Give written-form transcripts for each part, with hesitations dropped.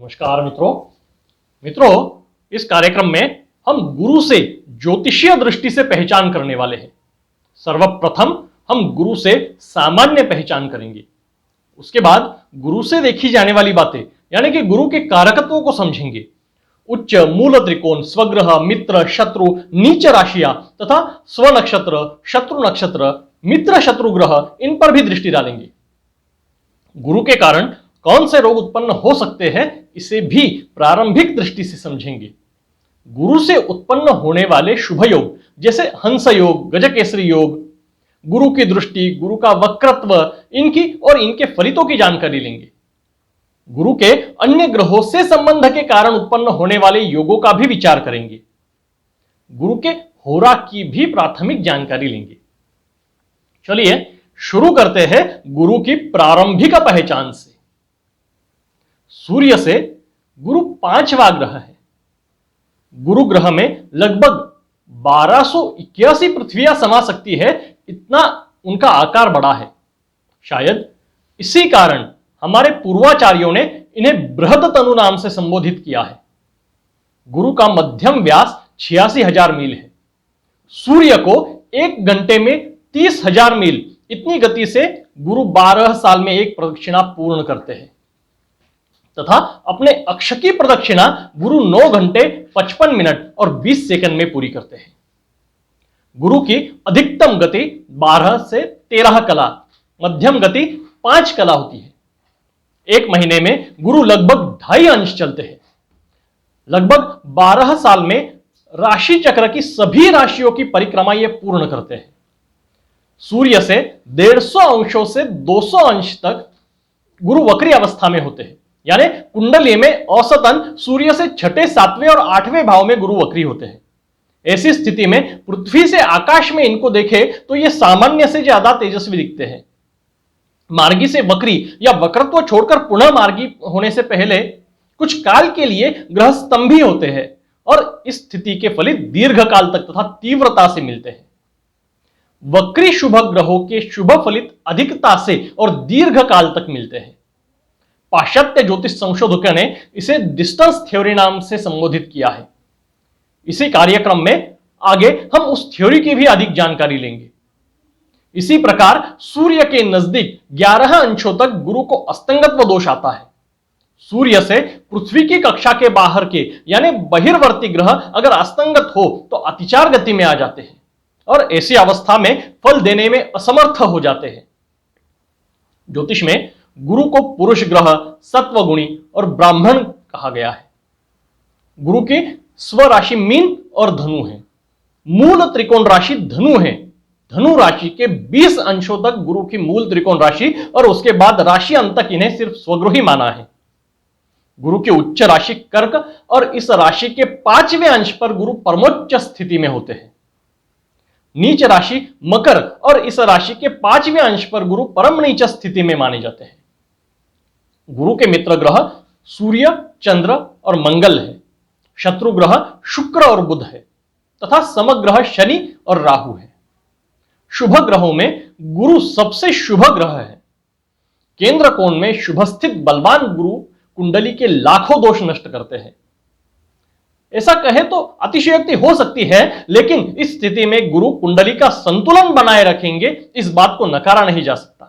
नमस्कार मित्रों। इस कार्यक्रम में हम गुरु से ज्योतिषीय दृष्टि से पहचान करने वाले हैं। सर्वप्रथम हम गुरु से सामान्य पहचान करेंगे। उसके बाद गुरु से देखी जाने वाली बातें यानी कि गुरु के कारकत्वों को समझेंगे। उच्च, मूल त्रिकोण, स्वग्रह, मित्र, शत्रु, नीच राशियां तथा स्व नक्षत्र, शत्रु नक्षत्र, मित्र शत्रु ग्रह, इन पर भी दृष्टि डालेंगे। गुरु के कारण कौन से रोग उत्पन्न हो सकते हैं इसे भी प्रारंभिक दृष्टि से समझेंगे। गुरु से उत्पन्न होने वाले शुभ योग जैसे हंस योग, गजकेसरी योग, गुरु की दृष्टि, गुरु का वक्रत्व, इनकी और इनके फलितों की जानकारी लेंगे। गुरु के अन्य ग्रहों से संबंध के कारण उत्पन्न होने वाले योगों का भी विचार करेंगे। गुरु के होरा की भी प्राथमिक जानकारी लेंगे। चलिए शुरू करते हैं गुरु की प्रारंभिक पहचान से। सूर्य से गुरु 5वां ग्रह है। गुरु ग्रह में लगभग 1281 पृथ्वियां समा सकती है, इतना उनका आकार बड़ा है। शायद इसी कारण हमारे पूर्वाचार्यों ने इन्हें बृहदतनु नाम से संबोधित किया है। गुरु का मध्यम व्यास 86,000 मील है। सूर्य को 1 घंटे में 30,000 मील, इतनी गति से गुरु 12 साल में एक प्रदक्षिणा पूर्ण करते हैं तथा अपने अक्ष की प्रदक्षिणा गुरु 9 घंटे 55 मिनट और 20 सेकंड में पूरी करते हैं। गुरु की अधिकतम गति 12 से 13 कला, मध्यम गति 5 कला होती है। एक महीने में गुरु लगभग 2.5 अंश चलते हैं। लगभग 12 साल में राशि चक्र की सभी राशियों की परिक्रमा ये पूर्ण करते हैं। सूर्य से 150 अंशों से 200 अंश तक गुरु वक्री अवस्था में होते हैं, यानी कुंडली में औसतन सूर्य से 6, 7वें और 8वें भाव में गुरु वक्री होते हैं। ऐसी स्थिति में पृथ्वी से आकाश में इनको देखे तो ये सामान्य से ज्यादा तेजस्वी दिखते हैं। मार्गी से वक्री या वक्रत्व छोड़कर पुनः मार्गी होने से पहले कुछ काल के लिए ग्रह स्तंभी होते हैं और इस स्थिति के फलित दीर्घ काल तक तथा तीव्रता से मिलते हैं। वक्री शुभ ग्रहों के शुभ फलित अधिकता से और दीर्घ काल तक मिलते हैं। पाश्चात्य ज्योतिष संशोधकों ने इसे डिस्टेंस थ्योरी नाम से संबोधित किया है। इसी कार्यक्रम में आगे हम उस थ्योरी की भी अधिक जानकारी लेंगे। इसी प्रकार सूर्य के नजदीक 11 अंशों तक गुरु को अस्तंगत्व दोष आता है। सूर्य से पृथ्वी की कक्षा के बाहर के यानी बहिर्वर्ती ग्रह अगर अस्तंगत हो तो अतिचार गति में आ जाते हैं और ऐसी अवस्था में फल देने में असमर्थ हो जाते हैं। ज्योतिष में गुरु को पुरुष ग्रह, सत्वगुणी और ब्राह्मण कहा गया है। गुरु की स्वराशि मीन और धनु है। मूल त्रिकोण राशि धनु है। धनु राशि के 20 अंशों तक गुरु की मूल त्रिकोण राशि और उसके बाद राशि अंत तक इन्हें सिर्फ स्वगृही माना है। गुरु की उच्च राशि कर्क और इस राशि के 5वें अंश पर गुरु परमोच्च स्थिति में होते हैं। नीच राशि मकर और इस राशि के 5वें अंश पर गुरु परम नीच स्थिति में माने जाते हैं। गुरु के मित्र ग्रह सूर्य, चंद्र और मंगल है। शत्रु ग्रह शुक्र और बुध है तथा समग्रह शनि और राहु है। शुभ ग्रहों में गुरु सबसे शुभ ग्रह है। केंद्र कोण में शुभ स्थित बलवान गुरु कुंडली के लाखों दोष नष्ट करते हैं। ऐसा कहे तो अतिशयोक्ति हो सकती है, लेकिन इस स्थिति में गुरु कुंडली का संतुलन बनाए रखेंगे, इस बात को नकारा नहीं जा सकता।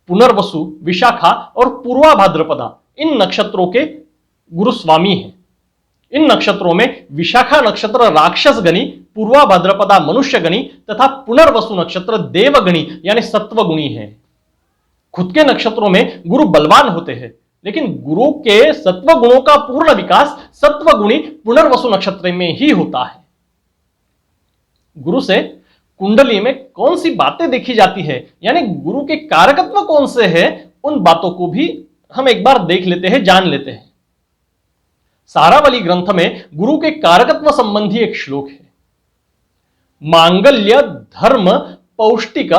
पुनर्वसु, विशाखा और पूर्वा भाद्रपदा इन नक्षत्रों के गुरु स्वामी हैं। इन नक्षत्रों में विशाखा नक्षत्र राक्षस गणी, पूर्वा भाद्रपदा मनुष्य गणी तथा पुनर्वसु नक्षत्र देवगणी यानी सत्वगुणी है। खुद के नक्षत्रों में गुरु बलवान होते हैं, लेकिन गुरु के सत्व गुणों का पूर्ण विकास सत्वगुणी पुनर्वसु नक्षत्र में ही होता है। गुरु से कुंडली में कौन सी बातें देखी जाती है यानी गुरु के कारकत्व कौन से हैं, उन बातों को भी हम एक बार देख लेते हैं, जान लेते हैं। सारावली ग्रंथ में गुरु के कारकत्व संबंधी एक श्लोक है। मांगल्य, धर्म, पौष्टिक,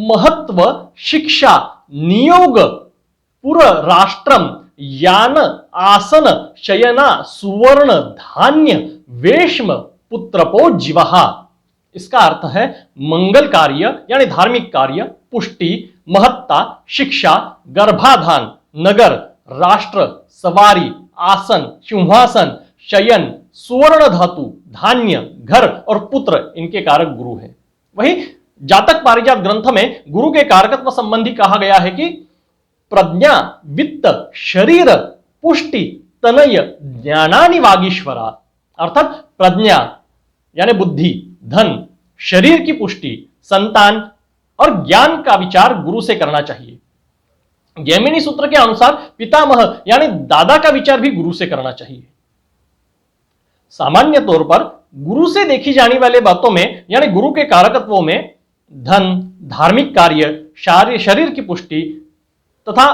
महत्व, शिक्षा, नियोग, पुर राष्ट्रम, यान, आसन, शयना, सुवर्ण, धान्य, वेश्म, पुत्रपो जीवहा। इसका अर्थ है मंगल कार्य यानी धार्मिक कार्य, पुष्टि, महत्ता, शिक्षा, गर्भाधान, नगर, राष्ट्र, सवारी, आसन, सिंहासन, शयन, सुवर्ण धातु, धान्य, घर और पुत्र इनके कारक गुरु हैं। वहीं जातक पारिजात ग्रंथ में गुरु के कारकत्व संबंधी कहा गया है कि प्रज्ञा, वित्त, शरीर, पुष्टि, तनय, ज्ञानानि वागीश्वरा, अर्थात प्रज्ञा यानी बुद्धि, धन, शरीर की पुष्टि, संतान और ज्ञान का विचार गुरु से करना चाहिए। जैमिनी सूत्र के अनुसार पितामह यानी दादा का विचार भी गुरु से करना चाहिए। सामान्य तौर पर गुरु से देखी जाने वाली बातों में यानी गुरु के कारकत्वों में धन, धार्मिक कार्य, शरीर की पुष्टि तथा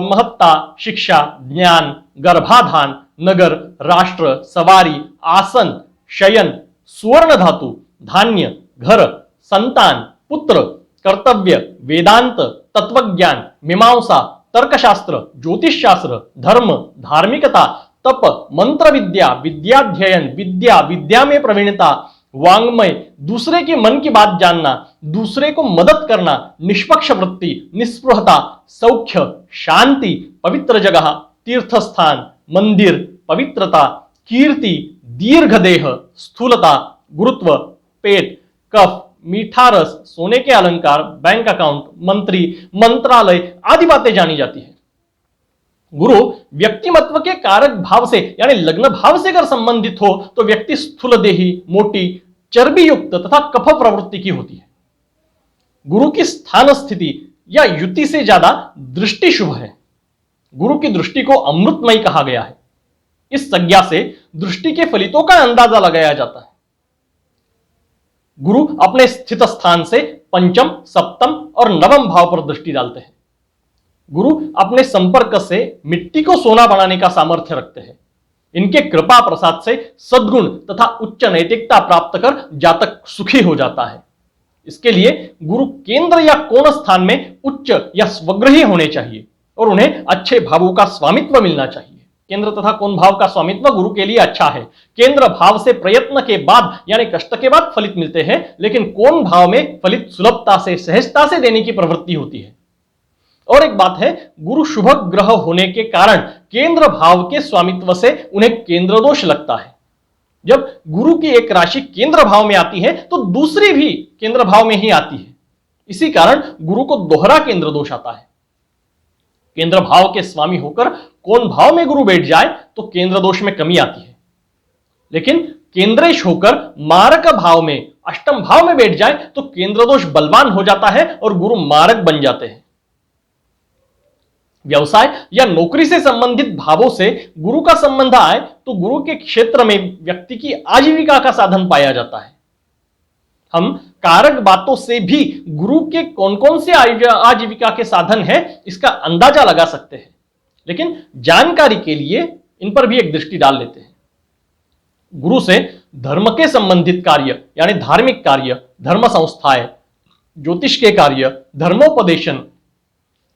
महत्ता, शिक्षा, ज्ञान, गर्भाधान, नगर, राष्ट्र, सवारी, आसन, शयन, सुवर्ण धातु, धान्य, घर, संतान, पुत्र, कर्तव्य, वेदांत, तत्वज्ञान, मीमांसा, तर्कशास्त्र, ज्योतिष शास्त्र, धर्म, धार्मिकता, तप, मंत्र विद्या, विद्याध्ययन, विद्या में प्रवीणता, वांग्मय, दूसरे के मन की बात जानना, दूसरे को मदद करना, निष्पक्ष वृत्ति, निस्पृहता, सौख्य, शांति, पवित्र जगह, तीर्थ स्थान, मंदिर, पवित्रता, कीर्ति, दीर्घ देह, स्थूलता, गुरुत्व, पेट, कफ, मीठा रस, सोने के अलंकार, बैंक अकाउंट, मंत्री, मंत्रालय आदि बातें जानी जाती है। गुरु व्यक्तिमत्व के कारक भाव से यानी लग्न भाव से अगर संबंधित हो तो व्यक्ति स्थूल देही, मोटी, चर्बी युक्त तथा कफ प्रवृत्ति की होती है। गुरु की स्थान स्थिति या युति से ज्यादा दृष्टि शुभ है। गुरु की दृष्टि को अमृतमयी कहा गया है। इस संज्ञा से दृष्टि के फलितों का अंदाजा लगाया जाता है। गुरु अपने स्थित स्थान से पंचम, सप्तम और नवम भाव पर दृष्टि डालते हैं। गुरु अपने संपर्क से मिट्टी को सोना बनाने का सामर्थ्य रखते हैं। इनके कृपा प्रसाद से सद्गुण तथा उच्च नैतिकता प्राप्त कर जातक सुखी हो जाता है। इसके लिए गुरु केंद्र या कोण स्थान में उच्च या स्वग्रही होने चाहिए और उन्हें अच्छे भावों का स्वामित्व मिलना चाहिए। केंद्र तथा कोण भाव का स्वामित्व गुरु के लिए अच्छा है। केंद्र भाव से प्रयत्न के बाद यानी कष्ट के बाद फलित मिलते हैं, लेकिन कोण भाव में फलित सुलभता से, सहजता से देने की प्रवृत्ति होती है। और एक बात है, गुरु शुभ ग्रह होने के कारण केंद्र भाव के स्वामित्व से उन्हें केंद्र दोष लगता है। जब गुरु की एक राशि केंद्र भाव में आती है तो दूसरी भी केंद्र भाव में ही आती है। इसी कारण गुरु को दोहरा केंद्र दोष आता है। केंद्र भाव के स्वामी होकर कोण भाव में गुरु बैठ जाए तो केंद्र दोष में कमी आती है, लेकिन केंद्रेश होकर मारक भाव में, अष्टम भाव में बैठ जाए तो केंद्र दोष बलवान हो जाता है और गुरु मारक बन जाते हैं। व्यवसाय या नौकरी से संबंधित भावों से गुरु का संबंध आए तो गुरु के क्षेत्र में व्यक्ति की आजीविका का साधन पाया जाता है। हम कारक बातों से भी गुरु के कौन कौन से आजीविका के साधन हैं इसका अंदाजा लगा सकते हैं, लेकिन जानकारी के लिए इन पर भी एक दृष्टि डाल लेते हैं। गुरु से धर्म के संबंधित कार्य यानी धार्मिक कार्य, धर्म संस्थाएं, ज्योतिष के कार्य, धर्मोपदेशन,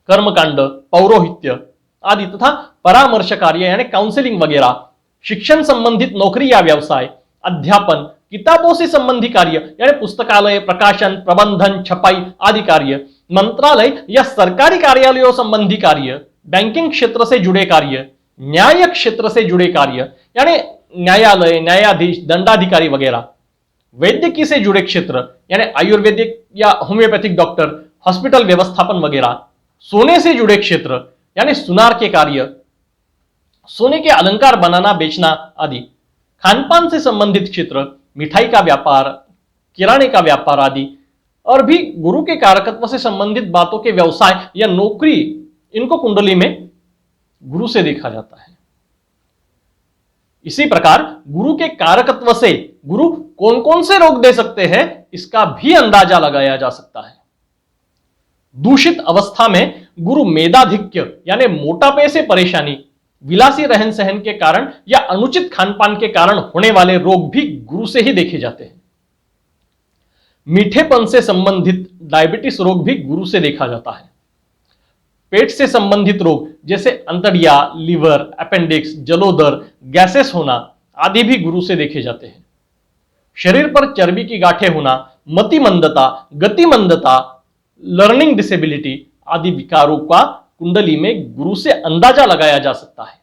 कर्मकांड, पौरोहित्य आदि तथा परामर्श कार्य यानी काउंसलिंग वगैरह, शिक्षण संबंधित नौकरी या व्यवसाय, अध्यापन, किताबों से संबंधी कार्य यानी पुस्तकालय, प्रकाशन, प्रबंधन, छपाई आदि कार्य, मंत्रालय या सरकारी कार्यालयों संबंधी कार्य, बैंकिंग क्षेत्र से जुड़े कार्य, न्याय क्षेत्र से जुड़े कार्य यानी न्यायालय, न्यायाधीश, दंडाधिकारी वगैरह, वैद्यकीय से जुड़े क्षेत्र यानी आयुर्वेदिक या होम्योपैथिक डॉक्टर, हॉस्पिटल व्यवस्थापन वगैरह, सोने से जुड़े क्षेत्र यानी सुनार के कार्य, सोने के अलंकार बनाना बेचना आदि, खानपान से संबंधित क्षेत्र, मिठाई का व्यापार, किराने का व्यापार आदि, और भी गुरु के कारकत्व से संबंधित बातों के व्यवसाय या नौकरी, इनको कुंडली में गुरु से देखा जाता है। इसी प्रकार गुरु के कारकत्व से गुरु कौन कौन से रोग दे सकते हैं इसका भी अंदाजा लगाया जा सकता है। दूषित अवस्था में गुरु मेधाधिक्य यानी मोटापे से परेशानी, विलासी रहन सहन के कारण या अनुचित खानपान के कारण होने वाले रोग भी गुरु से ही देखे जाते हैं। मीठेपन से संबंधित डायबिटीज रोग भी गुरु से देखा जाता है। पेट से संबंधित रोग जैसे अंतड़िया, लीवर, अपेंडिक्स, जलोदर, गैसेस होना आदि भी गुरु से देखे जाते हैं। शरीर पर चर्बी की गांठें होना, मतिमंदता, गतिमंदता, लर्निंग डिसेबिलिटी आदि विकारों का कुंडली में गुरु से अंदाजा लगाया जा सकता है।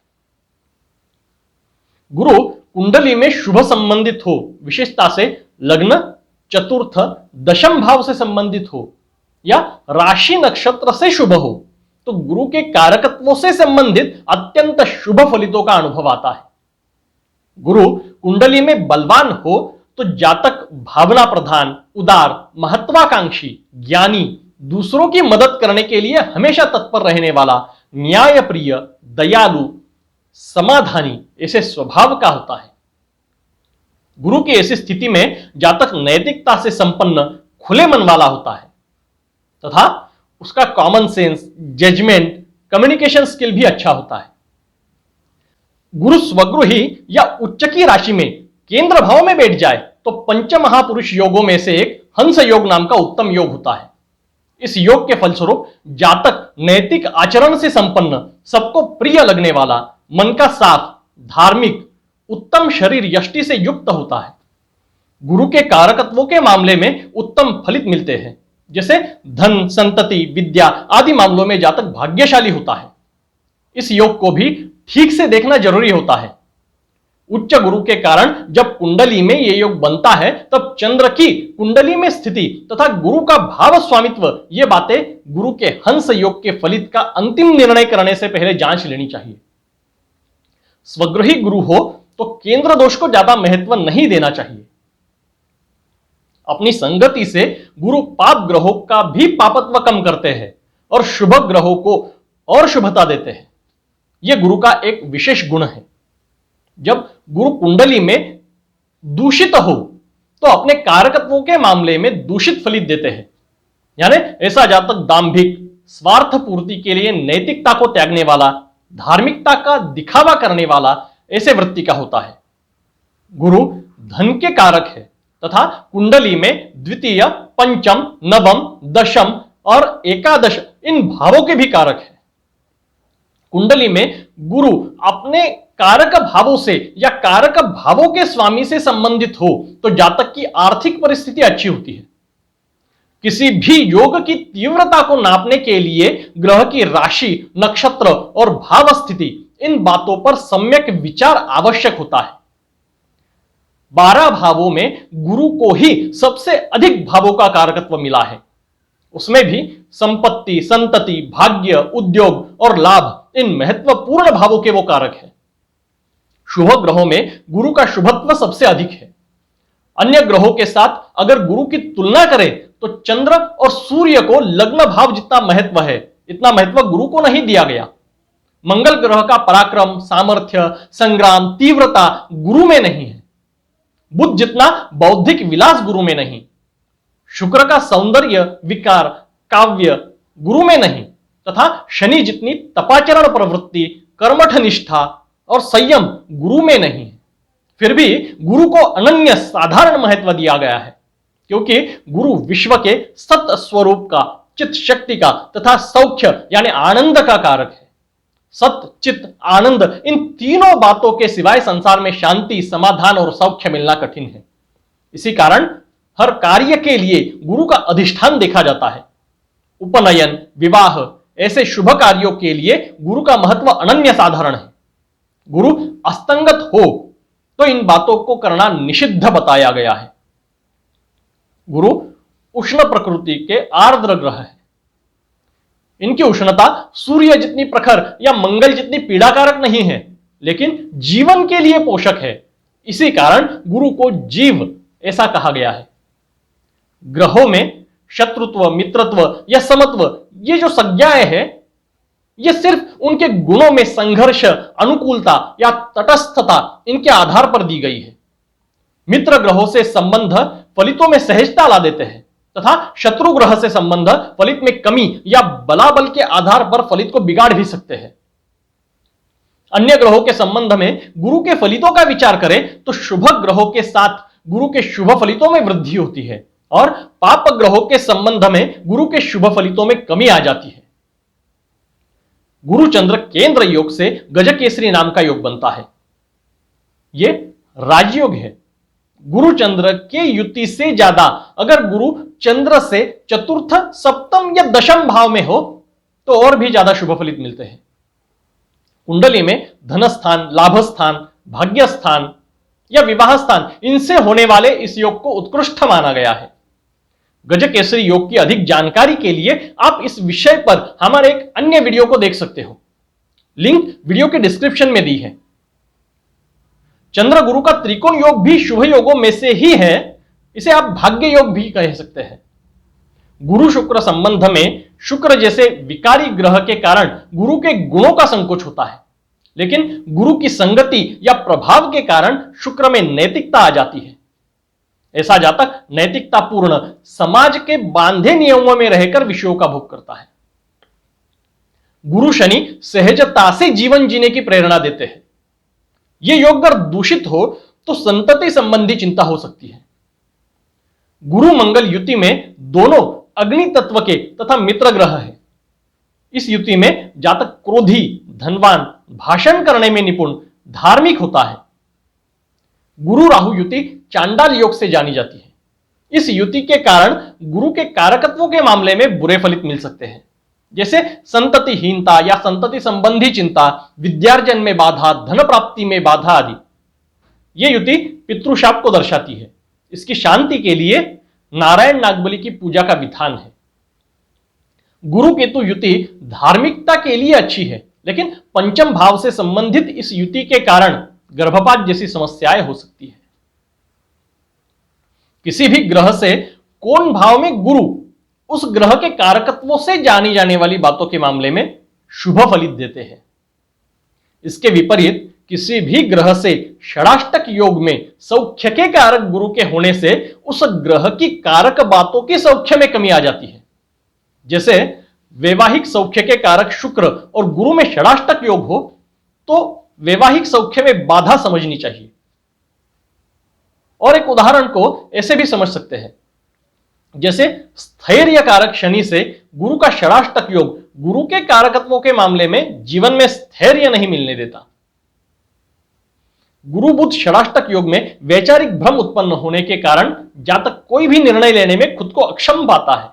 गुरु कुंडली में शुभ संबंधित हो, विशेषता से लग्न, चतुर्थ, दशम भाव से संबंधित हो या राशि नक्षत्र से शुभ हो, तो गुरु के कारकत्वों से संबंधित अत्यंत शुभ फलितों का अनुभव आता है। गुरु कुंडली में बलवान हो तो जातक भावना प्रधान, उदार, महत्वाकांक्षी, ज्ञानी, दूसरों की मदद करने के लिए हमेशा तत्पर रहने वाला, न्यायप्रिय, दयालु, समाधानी ऐसे स्वभाव का होता है। गुरु की ऐसी स्थिति में जातक नैतिकता से संपन्न, खुले मन वाला होता है तथा उसका common sense, judgement, communication skill भी अच्छा होता है। गुरु स्वगृही या उच्च की राशि में केंद्र भाव में बैठ जाए तो पंच महापुरुष योगों में से एक हंस योग नाम का उत्तम योग होता है। इस योग के फलस्वरूप जातक नैतिक आचरण से संपन्न, सबको प्रिय लगने वाला, मन का साफ, धार्मिक, उत्तम शरीर यष्टि से युक्त होता है। गुरु के कारकत्वों के मामले में उत्तम फलित मिलते हैं, जैसे धन, संतति, विद्या आदि मामलों में जातक भाग्यशाली होता है। इस योग को भी ठीक से देखना जरूरी होता है। उच्च गुरु के कारण जब कुंडली में यह योग बनता है तब चंद्र की कुंडली में स्थिति तथा गुरु का भाव स्वामित्व, ये बातें गुरु के हंस योग के फलित का अंतिम निर्णय करने से पहले जांच लेनी चाहिए। स्वगृही गुरु हो तो केंद्र दोष को ज्यादा महत्व नहीं देना चाहिए। अपनी संगति से गुरु पाप ग्रहों का भी पापत्व कम करते हैं और शुभ ग्रहों को और शुभता देते हैं। यह गुरु का एक विशेष गुण है। जब गुरु कुंडली में दूषित हो तो अपने कारकत्वों के मामले में दूषित फलित देते हैं। यानी ऐसा जातक दांभिक, स्वार्थ पूर्ति के लिए नैतिकता को त्यागने वाला, धार्मिकता का दिखावा करने वाला ऐसे वृत्ति का होता है। गुरु धन के कारक है तथा कुंडली में द्वितीय, पंचम, नवम, दशम और एकादश इन भावों के भी कारक है। कुंडली में गुरु अपने कारक भावों से या कारक भावों के स्वामी से संबंधित हो तो जातक की आर्थिक परिस्थिति अच्छी होती है। किसी भी योग की तीव्रता को नापने के लिए ग्रह की राशि, नक्षत्र और भाव स्थिति, इन बातों पर सम्यक विचार आवश्यक होता है। 12 भावों में गुरु को ही सबसे अधिक भावों का कारकत्व मिला है। उसमें भी संपत्ति, संतति, भाग्य, उद्योग और लाभ, इन महत्वपूर्ण भावों के वो कारक हैं। शुभ ग्रहों में गुरु का शुभत्व सबसे अधिक है। अन्य ग्रहों के साथ अगर गुरु की तुलना करें तो चंद्र और सूर्य को लग्न भाव जितना महत्व है, इतना महत्व गुरु को नहीं दिया गया। मंगल ग्रह का पराक्रम, सामर्थ्य, संग्राम, तीव्रता गुरु में नहीं है। बुध जितना बौद्धिक विलास गुरु में नहीं। शुक्र का सौंदर्य, विकार, काव्य गुरु में नहीं तथा शनि जितनी तपाचरण प्रवृत्ति, कर्मठ निष्ठा और संयम गुरु में नहीं है। फिर भी गुरु को अनन्य साधारण महत्व दिया गया है, क्योंकि गुरु विश्व के सत स्वरूप का, चित्त शक्ति का तथा सौख्य यानी आनंद का कारक है। सत, चित्त, आनंद इन तीनों बातों के सिवाय संसार में शांति, समाधान और सौख्य मिलना कठिन है। इसी कारण हर कार्य के लिए गुरु का अधिष्ठान देखा जाता है। उपनयन, विवाह ऐसे शुभ कार्यों के लिए गुरु का महत्व अनन्य साधारण है। गुरु अस्तंगत हो तो इन बातों को करना निषिद्ध बताया गया है। गुरु उष्ण प्रकृति के आर्द्र ग्रह है। इनकी उष्णता सूर्य जितनी प्रखर या मंगल जितनी पीड़ाकारक नहीं है, लेकिन जीवन के लिए पोषक है। इसी कारण गुरु को जीव ऐसा कहा गया है। ग्रहों में शत्रुत्व, मित्रत्व या समत्व, ये जो संज्ञाएं हैं, ये सिर्फ उनके गुणों में संघर्ष, अनुकूलता या तटस्थता, इनके आधार पर दी गई है। मित्र ग्रहों से संबंध फलितों में सहजता ला देते हैं तथा शत्रु ग्रह से संबंध फलित में कमी या बलाबल के आधार पर फलित को बिगाड़ भी सकते हैं। अन्य ग्रहों के संबंध में गुरु के फलितों का विचार करें तो शुभ ग्रहों के साथ गुरु के शुभ फलितों में वृद्धि होती है और पाप ग्रहों के संबंध में गुरु के शुभ फलितों में कमी आ जाती है। गुरु चंद्र केंद्र योग से गजकेसरी नाम का योग बनता है। यह राजयोग है। गुरु चंद्र के युति से ज्यादा अगर गुरु चंद्र से चतुर्थ, सप्तम या दशम भाव में हो तो और भी ज्यादा शुभ फलित मिलते हैं। कुंडली में धन स्थान, लाभ स्थान, भाग्य स्थान या विवाह स्थान, इनसे होने वाले इस योग को उत्कृष्ट माना गया है। गजकेसरी योग की अधिक जानकारी के लिए आप इस विषय पर हमारे एक अन्य वीडियो को देख सकते हो, लिंक वीडियो के डिस्क्रिप्शन में दी है। चंद्र गुरु का त्रिकोण योग भी शुभ योगों में से ही है, इसे आप भाग्य योग भी कह सकते हैं। गुरु शुक्र संबंध में शुक्र जैसे विकारी ग्रह के कारण गुरु के गुणों का संकोच होता है, लेकिन गुरु की संगति या प्रभाव के कारण शुक्र में नैतिकता आ जाती है। ऐसा जातक नैतिकता पूर्ण समाज के बांधे नियमों में रहकर विषयों का भोग करता है। गुरु शनि सहजता से जीवन जीने की प्रेरणा देते हैं। यह योग अगर दूषित हो तो संतति संबंधी चिंता हो सकती है। गुरु मंगल युति में दोनों अग्नि तत्व के तथा मित्र ग्रह है। इस युति में जातक क्रोधी, धनवान, भाषण करने में निपुण, धार्मिक होता है। गुरु राहु युति चांडाल योग से जानी जाती है। इस युति के कारण गुरु के कारकत्वों के मामले में बुरे फलित मिल सकते हैं, जैसे संततिहीनता या संतति संबंधी चिंता, विद्यार्जन में बाधा, धन प्राप्ति में बाधा आदि। यह युति पितृशाप को दर्शाती है। इसकी शांति के लिए नारायण नागबली की पूजा का विधान है। गुरु केतु युति धार्मिकता के लिए अच्छी है, लेकिन पंचम भाव से संबंधित इस युति के कारण गर्भपात जैसी समस्याएं हो सकती है। किसी भी ग्रह से कौन भाव में गुरु उस ग्रह के कारकत्वों से जानी जाने वाली बातों के मामले में शुभ फलित देते हैं। इसके विपरीत किसी भी ग्रह से षडाष्टक योग में सौख्य के कारक गुरु के होने से उस ग्रह की कारक बातों की सौख्य में कमी आ जाती है। जैसे वैवाहिक सौख्य के कारक शुक्र और गुरु में षडाष्टक योग हो तो वैवाहिक सौख्य में बाधा समझनी चाहिए। और एक उदाहरण को ऐसे भी समझ सकते हैं, जैसे स्थैर्य कारक शनि से गुरु का षडाष्टक योग गुरु के कारकत्वों के मामले में जीवन में स्थैर्य नहीं मिलने देता। गुरु बुध षडाष्टक योग में वैचारिक भ्रम उत्पन्न होने के कारण जातक कोई भी निर्णय लेने में खुद को अक्षम पाता है।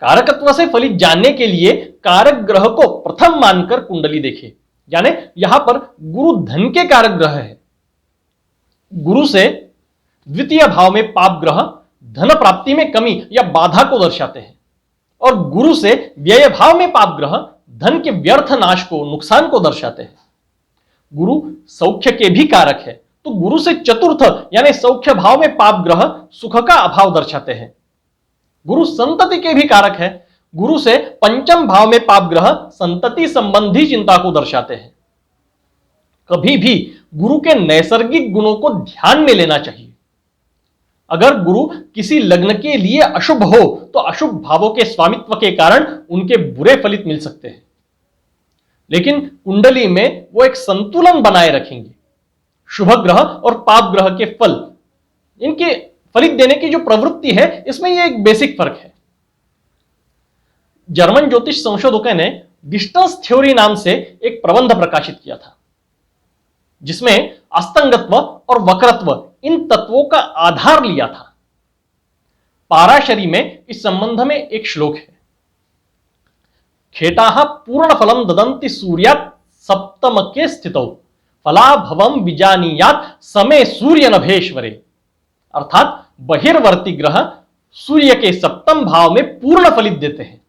कारकत्व से फलित जानने के लिए कारक ग्रह को प्रथम मानकर कुंडली देखें। यानी यहां पर गुरु धन के कारक ग्रह है। गुरु से द्वितीय भाव में पाप ग्रह धन प्राप्ति में कमी या बाधा को दर्शाते हैं, और गुरु से व्यय भाव में पाप ग्रह धन के व्यर्थ नाश को, नुकसान को दर्शाते हैं। गुरु सौख्य के भी कारक है, तो गुरु से चतुर्थ यानी सौख्य भाव में पाप ग्रह सुख का अभाव दर्शाते हैं। गुरु संतति के भी कारक है। गुरु से पंचम भाव में पाप ग्रह संतति संबंधी चिंता को दर्शाते हैं। कभी भी गुरु के नैसर्गिक गुणों को ध्यान में लेना चाहिए। अगर गुरु किसी लग्न के लिए अशुभ हो तो अशुभ भावों के स्वामित्व के कारण उनके बुरे फलित मिल सकते हैं, लेकिन कुंडली में वो एक संतुलन बनाए रखेंगे। शुभ ग्रह और पाप ग्रह के फल, इनके फलित देने की जो प्रवृत्ति है, इसमें यह एक बेसिक फर्क है। जर्मन ज्योतिष संशोधकों ने डिस्टेंस थ्योरी नाम से एक प्रबंध प्रकाशित किया था, जिसमें अस्तंगत्व और वक्रत्व इन तत्वों का आधार लिया था। पाराशरी में इस संबंध में एक श्लोक है, खेटाः पूर्ण फलम ददंति सूर्यात् सप्तमके स्थितौ फलाभवम विजानीयात् समे सूर्य नभेश्वरे। अर्थात बहिर्वर्ती ग्रह सूर्य के सप्तम भाव में पूर्ण फलित देते हैं,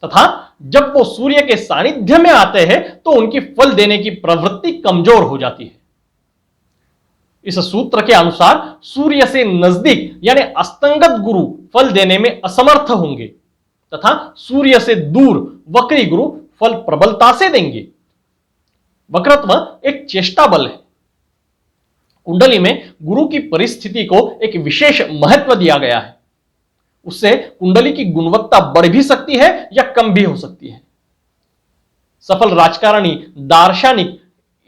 तथा जब वो सूर्य के सानिध्य में आते हैं तो उनकी फल देने की प्रवृत्ति कमजोर हो जाती है। इस सूत्र के अनुसार सूर्य से नजदीक यानी अस्तंगत गुरु फल देने में असमर्थ होंगे, तथा सूर्य से दूर वक्री गुरु फल प्रबलता से देंगे। वक्रत्व एक चेष्टा बल है। कुंडली में गुरु की परिस्थिति को एक विशेष महत्व दिया गया है। उससे कुंडली की गुणवत्ता बढ़ भी सकती है या कम भी हो सकती है। सफल राजकारणी, दार्शनिक,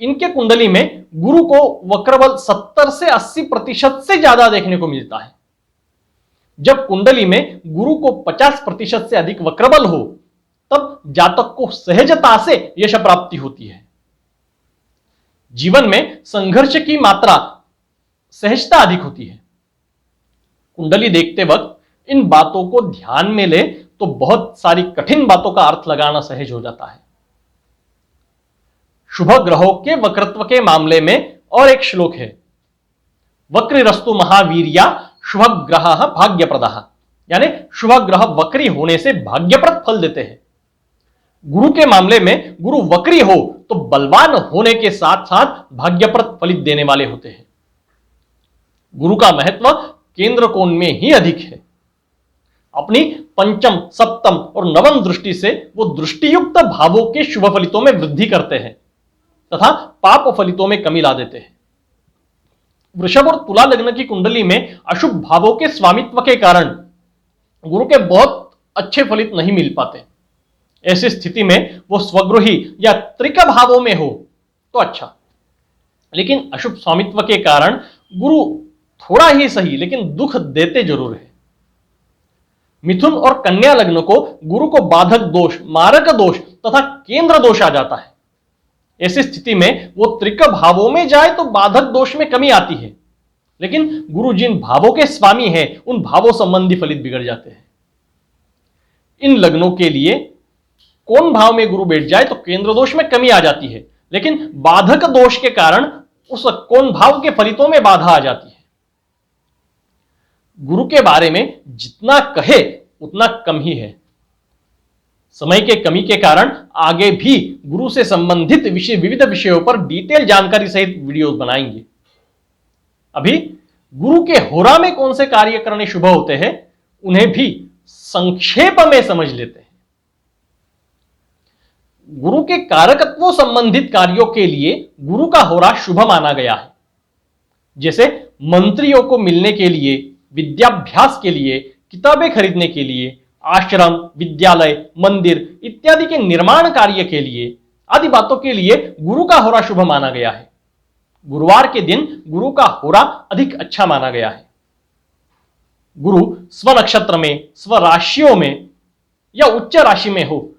इनके कुंडली में गुरु को वक्रबल 70 से 80% से ज्यादा देखने को मिलता है। जब कुंडली में गुरु को 50% से अधिक वक्रबल हो, तब जातक को सहजता से यश प्राप्ति होती है। जीवन में संघर्ष की मात्रा सहजता अधिक होती है। कुंडली देखते वक्त इन बातों को ध्यान में ले तो बहुत सारी कठिन बातों का अर्थ लगाना सहज हो जाता है। शुभ ग्रहों के वक्रत्व के मामले में और एक श्लोक है, वक्रस्तु महावीर्या शुभ ग्रह भाग्यप्रदः, यानी शुभ ग्रह वक्री होने से भाग्यप्रद फल देते हैं। गुरु के मामले में गुरु वक्री हो तो बलवान होने के साथ साथ भाग्यप्रद फलित देने वाले होते हैं। गुरु का महत्व केंद्र कोण में ही अधिक है। अपनी पंचम, सप्तम और नवम दृष्टि से वो दृष्टियुक्त भावों के शुभ फलितों में वृद्धि करते हैं तथा पाप फलितों में कमी ला देते हैं। वृषभ और तुला लग्न की कुंडली में अशुभ भावों के स्वामित्व के कारण गुरु के बहुत अच्छे फलित नहीं मिल पाते। ऐसी स्थिति में वो स्वगृही या त्रिक भावों में हो तो अच्छा, लेकिन अशुभ स्वामित्व के कारण गुरु थोड़ा ही सही लेकिन दुख देते जरूर है। मिथुन और कन्या लग्न को गुरु को बाधक दोष, मारक दोष तथा केंद्र दोष आ जाता है। ऐसी स्थिति में वो त्रिक भावों में जाए तो बाधक दोष में कमी आती है, लेकिन गुरु जिन भावों के स्वामी हैं उन भावों संबंधी फलित बिगड़ जाते हैं। इन लग्नों के लिए कौन भाव में गुरु बैठ जाए तो केंद्र दोष में कमी आ जाती है, लेकिन बाधक दोष के कारण उस कौन भाव के फलितों में बाधा आ जाती है। गुरु के बारे में जितना कहे उतना कम ही है। समय के कमी के कारण आगे भी गुरु से संबंधित विविध विषयों पर डिटेल जानकारी सहित वीडियोस बनाएंगे। अभी गुरु के होरा में कौन से कार्य करने शुभ होते हैं उन्हें भी संक्षेप में समझ लेते हैं। गुरु के कारकत्वों संबंधित कार्यों के लिए गुरु का होरा शुभ माना गया है। जैसे मंत्रियों को मिलने के लिए, विद्याभ्यास के लिए, किताबें खरीदने के लिए, आश्रम, विद्यालय, मंदिर इत्यादि के निर्माण कार्य के लिए आदि बातों के लिए गुरु का होरा शुभ माना गया है। गुरुवार के दिन गुरु का होरा अधिक अच्छा माना गया है। गुरु स्व नक्षत्र में, स्व राशियों में या उच्च राशि में हो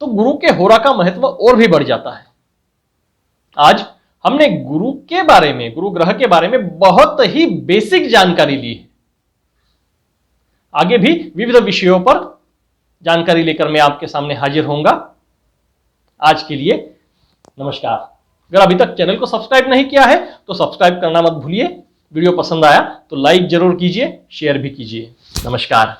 तो गुरु के होरा का महत्व और भी बढ़ जाता है। आज हमने गुरु के बारे में, गुरु ग्रह के बारे में बहुत ही बेसिक जानकारी ली है। आगे भी विविध विषयों पर जानकारी लेकर मैं आपके सामने हाजिर होऊंगा। आज के लिए नमस्कार। अगर अभी तक चैनल को सब्सक्राइब नहीं किया है तो सब्सक्राइब करना मत भूलिए। वीडियो पसंद आया तो लाइक जरूर कीजिए, शेयर भी कीजिए। नमस्कार।